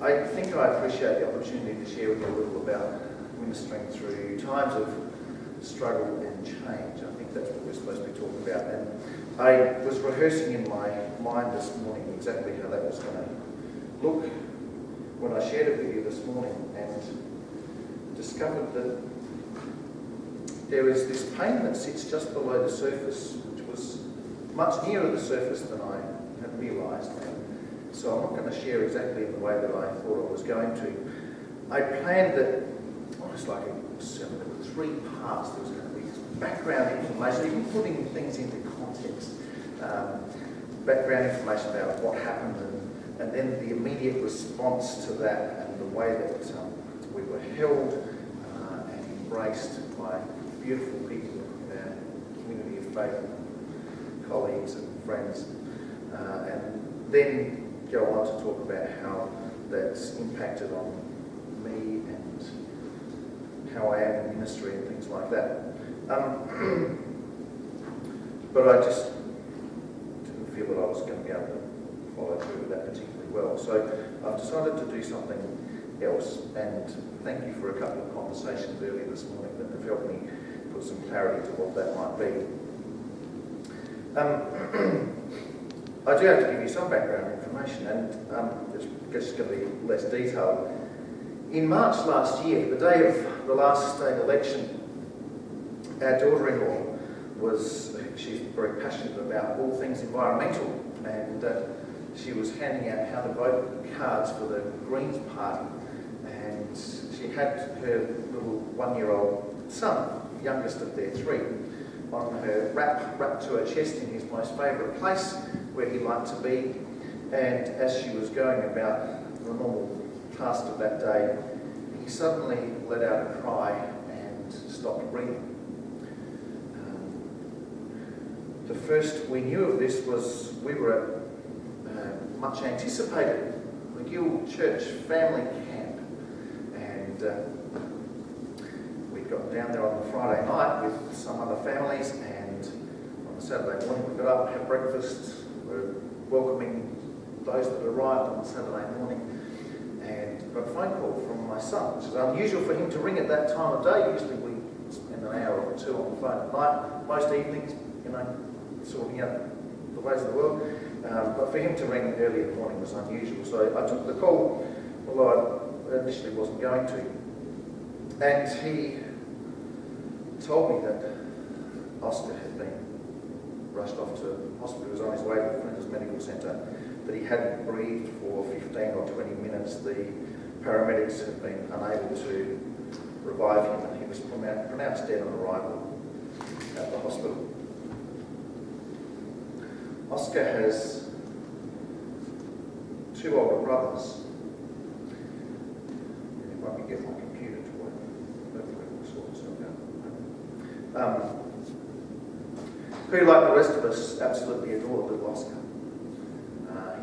I think I appreciate the opportunity to share with you a little about ministering through times of struggle and change. I think that's what we're supposed to be talking about. And I was rehearsing in my mind this morning exactly how that was going to look when I shared it with you this morning, and discovered that there is this pain that sits just below the surface, which was much nearer the surface than I had realised. So I'm not going to share exactly in the way that I thought I was going to. I planned that, almost like a sermon, there were three parts. There was going to be background information, even putting things into context. Background information about what happened, and then the immediate response to that, and the way that we were held and embraced by beautiful people in our community of faith, colleagues and friends, and then go on to talk about how that's impacted on me and how I am in ministry and things like that. But I just didn't feel that I was going to be able to follow through with that particularly well. So I've decided to do something else, and thank you for a couple of conversations earlier this morning that have helped me put some clarity to what that might be. I do have to give you some background information, and it's just going to be less detailed. In March last year, the day of the last state election, our daughter-in-law she's very passionate about all things environmental, and she was handing out how to vote cards for the Greens Party, and she had her little one-year-old son, the youngest of their three, on her wrapped to her chest in his most favourite place where he liked to be. And as she was going about the normal task of that day, he suddenly let out a cry and stopped breathing. The first we knew of this was we were at much anticipated McGill Church family camp, and we'd got down there on the Friday night with some other families, and on the Saturday morning we got up, had breakfast, we're welcoming those that arrived on Saturday morning, and got a phone call from my son, which is unusual for him to ring at that time of day. Usually we spend an hour or two on the phone at night, most evenings, sorting out the ways of the world. But for him to ring early in the morning was unusual. So I took the call, although I initially wasn't going to. And he told me that Oscar had been rushed off to hospital. He was on his way to Flinders Medical Centre, but he hadn't breathed for 15 or 20 minutes. The paramedics had been unable to revive him, and he was pronounced dead on arrival at the hospital. Oscar has two older brothers. If I can get my computer to work, hopefully we'll sort this out. Who, like the rest of us, absolutely adored little Oscar.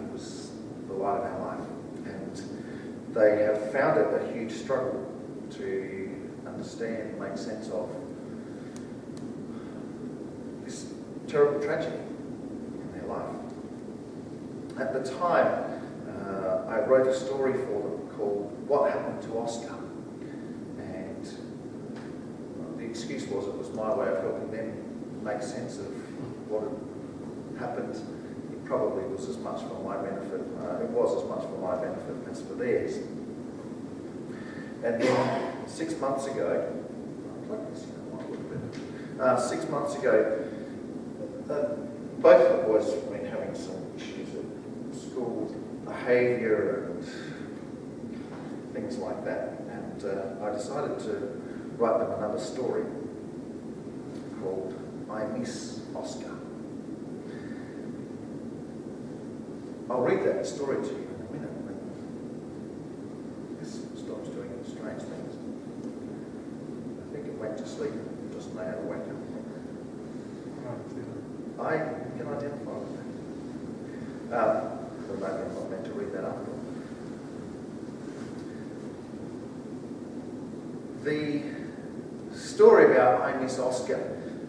He was the light of our life, and they have found it a huge struggle to understand and make sense of this terrible tragedy life. At the time, I wrote a story for them called What Happened to Oscar, and the excuse was it was my way of helping them make sense of what had happened. It probably was as much for my benefit, it was as much for my benefit as for theirs. And then 6 months ago, both of the boys have been having some issues at school, behaviour and things like that. And I decided to write them another story called I Miss Oscar. I'll read that story to you in a minute when this stops doing strange things. I think it went to sleep and doesn't know how to wake up. I can identify with that. But maybe I'm not meant to read that after all. The story about I Miss Oscar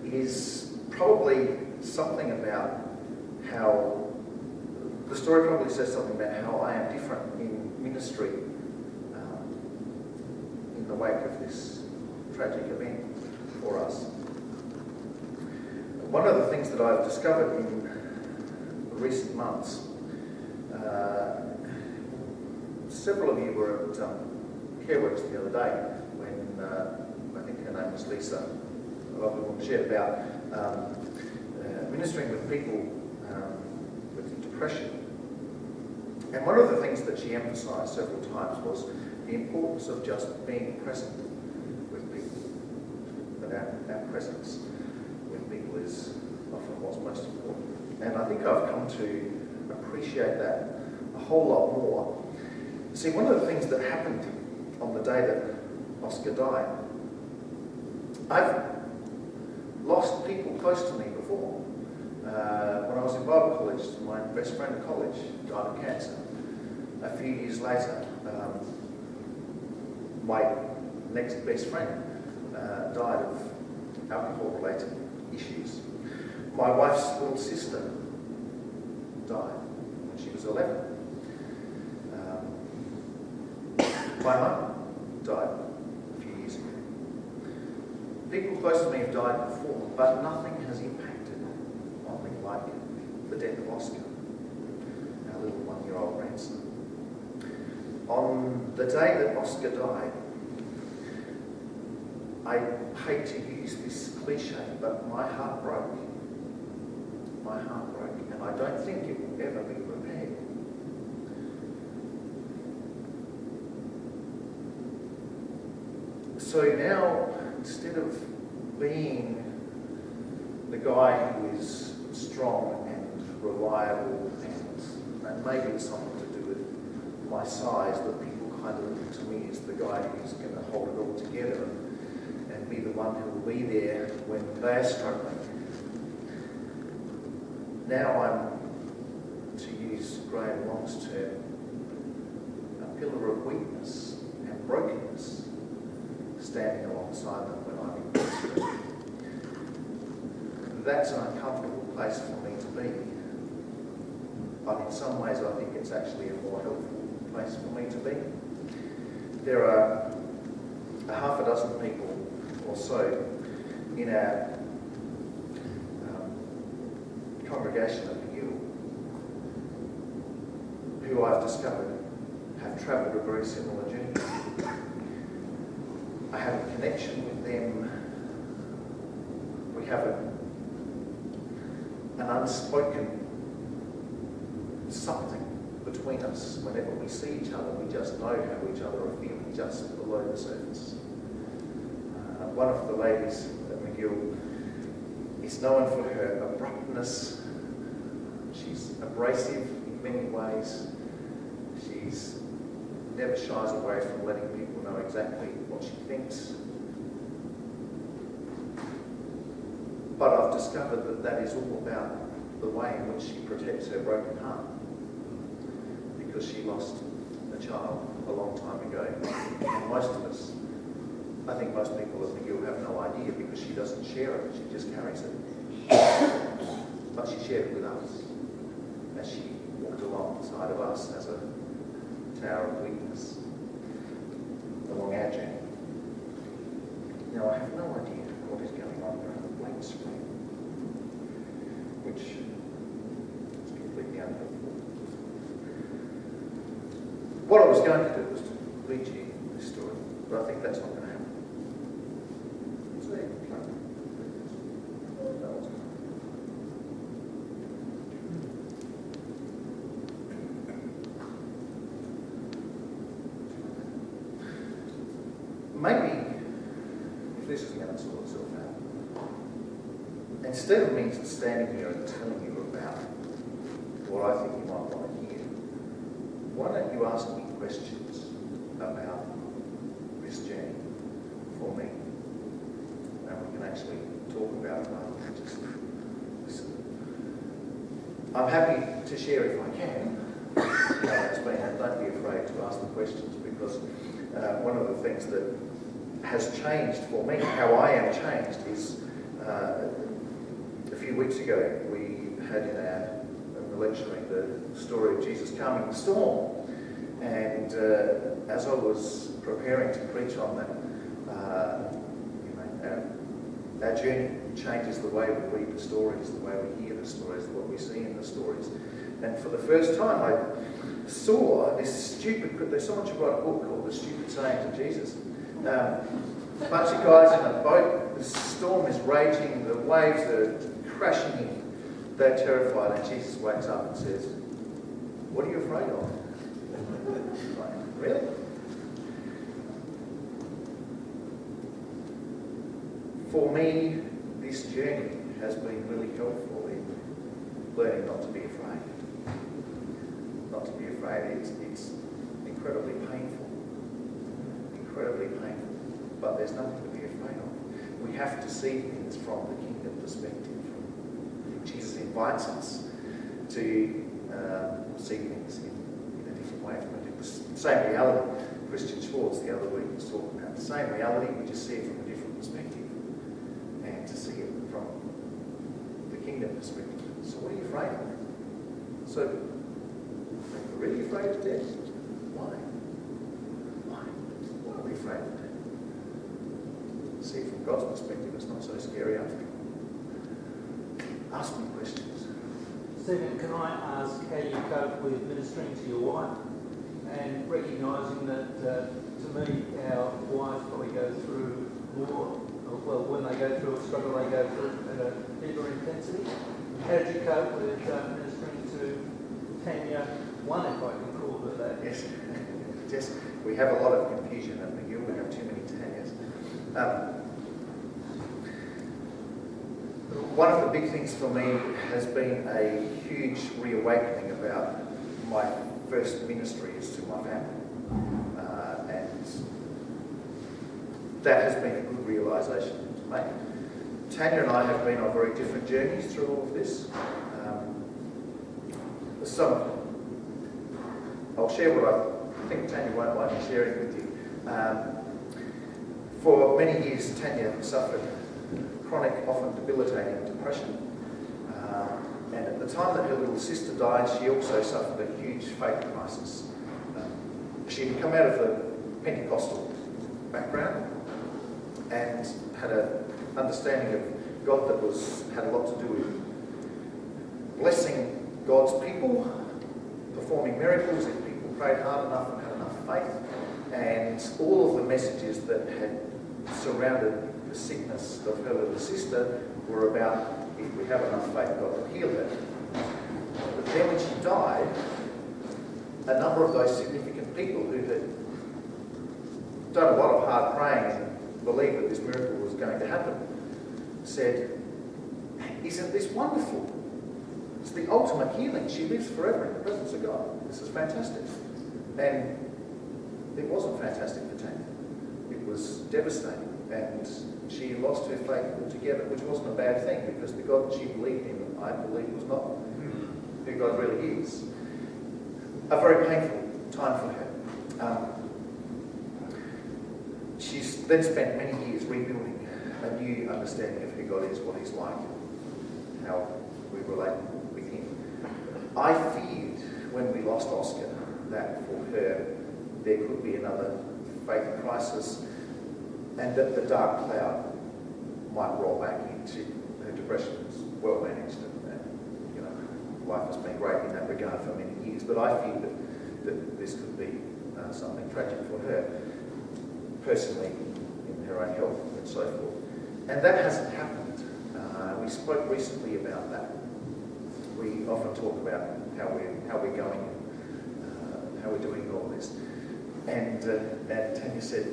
is probably something about how the story probably says something about how I am different in ministry in the wake of this tragic event for us. One of the things that I've discovered in recent months, several of you were at Careworks the other day when I think her name was Lisa, a lovely woman, shared about ministering with people with depression. And one of the things that she emphasised several times was the importance of just being present with people. That our presence with people is often what's most important. And I think I've come to appreciate that a whole lot more. See, one of the things that happened on the day that Oscar died, I've lost people close to me before. When I was in Bible college, my best friend at college died of cancer. A few years later, my next best friend died of alcohol-related issues. My wife's little sister died when she was 11. My mum died a few years ago. People close to me have died before, but nothing has impacted on me like the death of Oscar, our little one-year-old grandson. On the day that Oscar died, I hate to use this cliche, but my heart broke. My heart broke, and I don't think it will ever be repaired. So now, instead of being the guy who is strong and reliable and maybe it's something to do with my size, that people kind of look to me as the guy who's going to hold it all together and be the one who will be there when they're struggling. Now I'm, to use Graham Long's term, a pillar of weakness and brokenness, standing alongside them when I'm in distress. That's an uncomfortable place for me to be. But in some ways I think it's actually a more helpful place for me to be. There are a half a dozen people or so in our congregation at the Hill who I've discovered have travelled a very similar journey. I have a connection with them. We have an unspoken something between us. Whenever we see each other, we just know how each other are feeling just below the surface. One of the ladies at McGill is known for her abruptness. She's abrasive in many ways. She's never shies away from letting people know exactly what she thinks. But I've discovered that that is all about the way in which she protects her broken heart, because she lost a child a long time ago. And most of us, I think most people at McGill have no idea, because she doesn't share it, she just carries it. But she shared it with us as she walked alongside of us as a tower of weakness along our journey. Now, I have no idea what is going on around the blank screen, which is completely unhelpful. What I was going to do was to read you this story, but I think that's not going to happen. Maybe, if this is going to sort itself out, instead of me standing here and telling you about what I think you might want to hear, why don't you ask me questions about this journey for me? And we can actually talk about it rather than just listen. I'm happy to share if I can how it's been, and don't be afraid to ask the questions, because one of the things that has changed for me, how I am changed, is a few weeks ago we had in our lecturing the story of Jesus calming the storm. And as I was preparing to preach on that, our journey changes the way we read the stories, the way we hear the stories, what we see in the stories. And for the first time, I saw there's someone should write a book called The Stupid Sayings of Jesus. A bunch of guys in a boat, the storm is raging, the waves are crashing in. They're terrified, and Jesus wakes up and says, "What are you afraid of?" Like, really? For me, this journey has been really helpful in learning not to be afraid. Not to be afraid. It's incredibly painful. Incredibly painful. But there's nothing to be afraid of. We have to see things from the kingdom perspective. Jesus invites us to see things in a different way. The same reality. Christian Schwartz the other week was talking about the same reality, we just see it from a different perspective. And to see it from the kingdom perspective. So what are you afraid of? So, are you really afraid of death? Why? Why are we afraid of death? See it from God's perspective, it's not so scary after all. Ask me questions. Stephen, can I ask how you cope with ministering to your wife and recognising that, to me, our wives probably go through more, well, when they go through a struggle, they go through it at a deeper intensity. How did you cope with ministering to Tanya, one, if I can call her that? Yes, we have a lot of confusion at McGill. We have too many Tanyas. One of the big things for me has been a huge reawakening about my first ministry is to my family. And that has been a good realisation to make. Tanya and I have been on very different journeys through all of this. I'll share what I think Tanya won't mind me sharing with you. For many years, Tanya suffered chronic, often debilitating depression. And at the time that her little sister died, she also suffered a huge faith crisis. She had come out of a Pentecostal background and had an understanding of God that had a lot to do with blessing God's people, performing miracles if people prayed hard enough and had enough faith, and all of the messages that had surrounded the sickness of her little sister were about if we have enough faith, God will heal her. But then when she died, a number of those significant people who had done a lot of hard praying and believed that this miracle was going to happen said, "Isn't this wonderful? It's the ultimate healing. She lives forever in the presence of God. This is fantastic." And it wasn't fantastic for Tanya. It was devastating. And she lost her faith altogether, which wasn't a bad thing because the God that she believed in, I believe, was not who God really is. A very painful time for her. She's then spent many years rebuilding a new understanding of who God is, what He's like, how we relate with Him. I feared when we lost Oscar that for her there could be another faith crisis and that the dark cloud might roll back into her depression. Was well managed and life has been great in that regard for many years, but I feared that this could be something tragic for her personally in her own health and so forth. And that hasn't happened. We spoke recently about that. We often talk about how we're going, how we're doing all this. And Tanya said,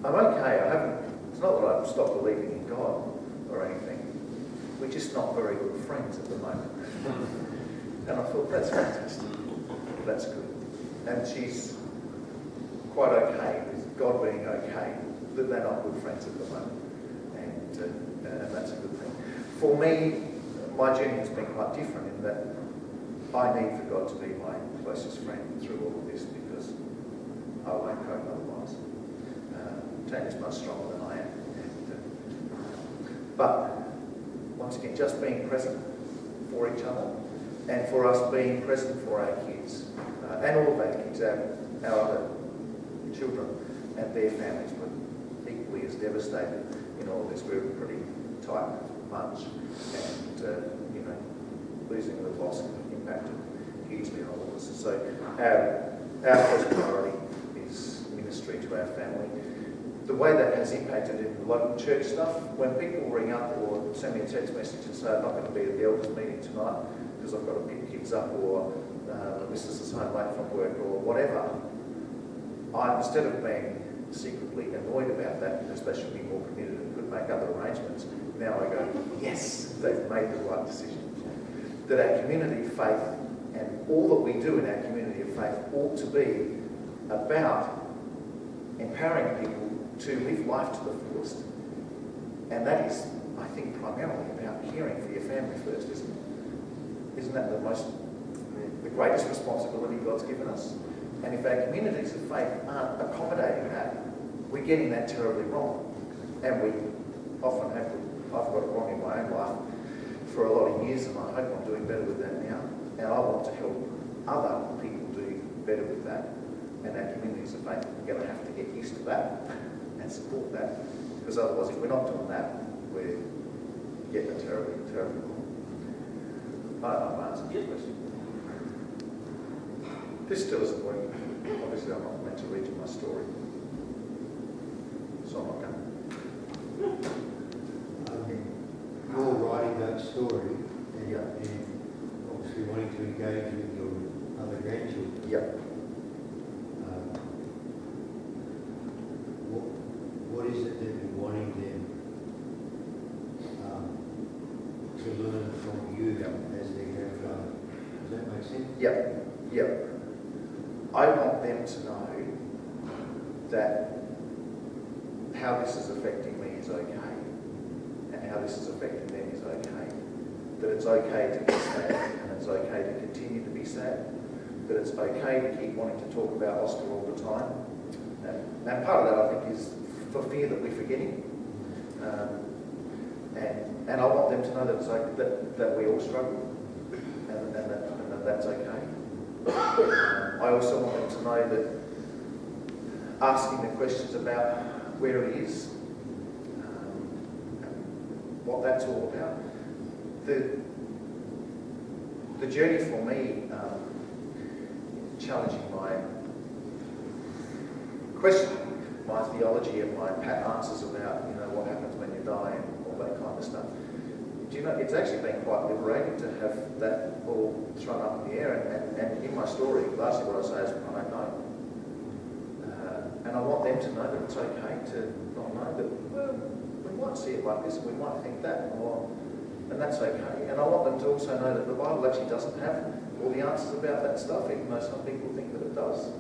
"I'm okay. It's not that I've stopped believing in God or anything. We're just not very good friends at the moment." And I thought, that's fantastic. That's good. And she's quite okay with God being okay, that they're not good friends at the moment. And that's a good thing. For me, my journey has been quite different in that I need for God to be my closest friend through all of this because I won't cope otherwise. Tanya's much stronger than I am. But once again, just being present for for each other, and for us being present for our kids, and all of our kids, our other children and their families, but equally as devastated in all this. We're a pretty tight bunch, and losing the loss impacted hugely on all of us. So our first priority is ministry to our family. The way that has impacted in local church stuff, when people ring up or send me a text message and say, I'm not going to be at the elders meeting tonight because I've got to pick kids up, or Mrs. is home late from work, or whatever, instead of being secretly annoyed about that, because they should be more committed and could make other arrangements, now I go, yes, they've made the right decision. That our community of faith and all that we do in our community of faith ought to be about empowering people to live life to the fullest. And that is, I think, primarily about caring for your family first, isn't it? Isn't that the greatest responsibility God's given us? And if our communities of faith aren't accommodating that, we're getting that terribly wrong. And we often have, I've got it wrong in my own life for a lot of years, and I hope I'm doing better with that now. And I want to help other people do better with that. And our communities of faith are going to have to get used to that and support that. Because otherwise, if we're not doing that, we're getting it terribly, terribly wrong. I don't know if I answered your question. This still isn't working. Obviously, I'm not meant to read you my story. So I'm not going to. You're writing that story and obviously wanting to engage with your other grandchildren. Yep. What is it that you're wanting them to learn from you as their grandfather? Does that make sense? Yep. Yep. I want them to know that how this is affecting me is okay. And how this is affecting them is okay. That it's okay to be sad, and it's okay to continue to be sad. That it's okay to keep wanting to talk about Oscar all the time. And part of that, I think, is for fear that we're forgetting. And I want them to know that it's okay, that we all struggle, and that that's okay. I also want them to know that asking the questions about where it is, what that's all about. The journey for me, challenging questioning my theology and my pat answers about, what happens when you die and all that kind of stuff. Do you know, it's actually been quite liberating to have that all thrown up in the air. And in my story, largely what I say is, I don't know. And I want them to know that it's okay to not know that, we might see it like this, and we might think that, and that's okay. And I want them to also know that the Bible actually doesn't have all the answers about that stuff, even though some people think that it does.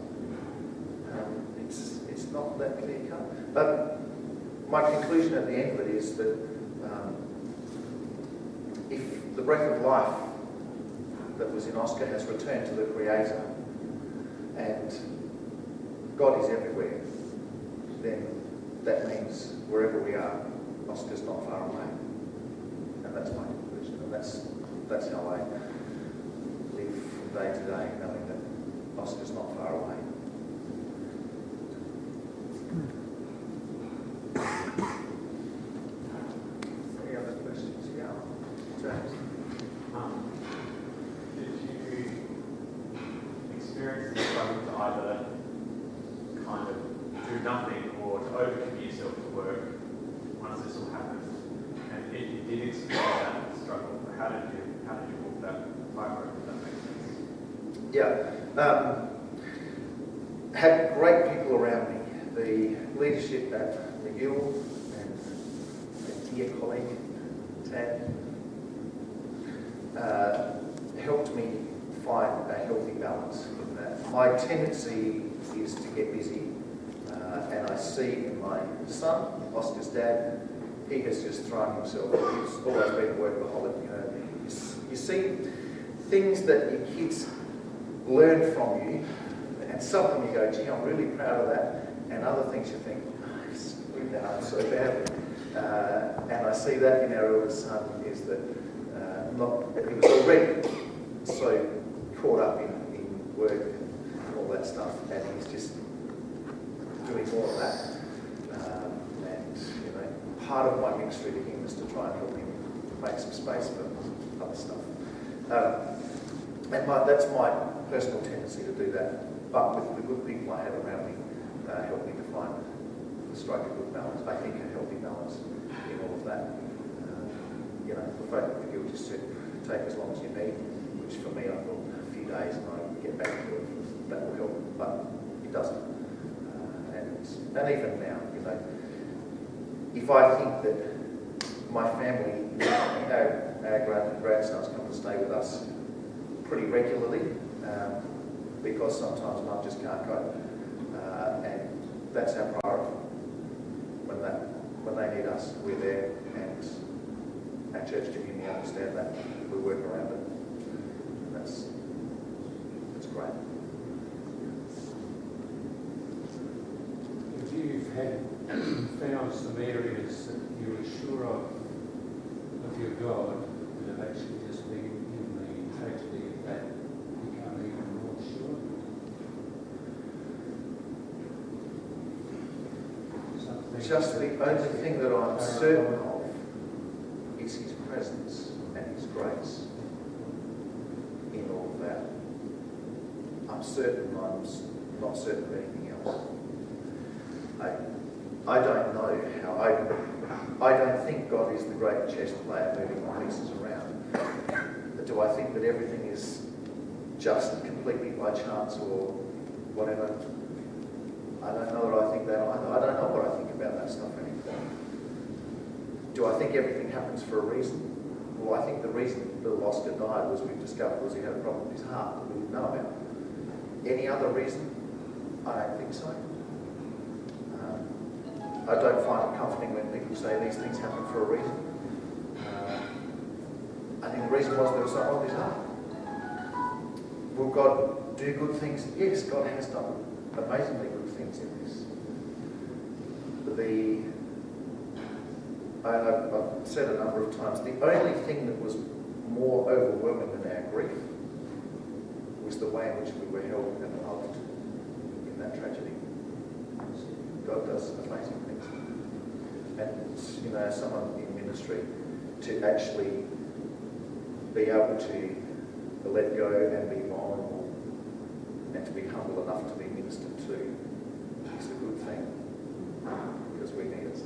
It's not that clear cut. But my conclusion at the end of it is that if the breath of life that was in Oscar has returned to the Creator, and God is everywhere, then that means wherever we are, Oscar's not far away. And that's my conclusion. And that's how I live from day to day, knowing that Oscar's not far away. Any other questions? Yeah. James? Did you experience the struggle to either kind of do nothing or to overcommit yourself to work once this all happened? And if you did experience that struggle, how did you walk that tightrope, if that makes sense? Yeah. Had great people around me. The leadership at McGill and a dear colleague, Tad, helped me find a healthy balance in that. My tendency is to get busy, and I see in my son, Oscar's dad, he has just thrown himself. He's always been a workaholic. You see things that your kids learn from you, and some of them you go, gee, I'm really proud of that, and other things you think, oh, he's screwed that up so badly. And I see that in our eldest son, is that he was already so caught up in work and all that stuff, and he's just doing more of that. And you know, part of my ministry to him is to try and help him make some space for other stuff. And that's my personal tendency to do that. But with the good people I have around me, help me to find, strike a good balance. I think a healthy balance in all of that. You know, the fact that you'll just take as long as you need, which for me I thought a few days and I get back to it, that will help, but it doesn't. And even now, you know, if I think that my family, our grandsons come to stay with us pretty regularly, because sometimes mum just can't cope, and that's our priority. When they need us, we're there, and our church community understand that. We work around it. That's great. If you've found some areas that you were sure of your God that have actually just been in the tragedy of that become even more sure? Just the only thing that I'm certain of is his presence and his grace in all of that. I'm certain, I'm not certain of anything else. I don't know how, I don't think God is the great chess player moving the pieces around. Do I think that everything is just completely by chance or whatever? I don't know that I think that either. I don't know what I think about that stuff anymore. Do I think everything happens for a reason? Well, I think the reason Bill Oscar died was we've discovered was he had a problem with his heart that we didn't know about. Any other reason? I don't think so. I don't find it comforting when people say these things happen for a reason. I think the reason was there was something wrong with his heart. Will God do good things? Yes, God has done amazingly good things in this. I've said a number of times, the only thing that was more overwhelming than our grief was the way in which we were held and loved in that tragedy. God does amazing things. And, you know, as someone in ministry, to actually be able to let go and be vulnerable and to be humble enough to be ministered to is a good thing, because we need it.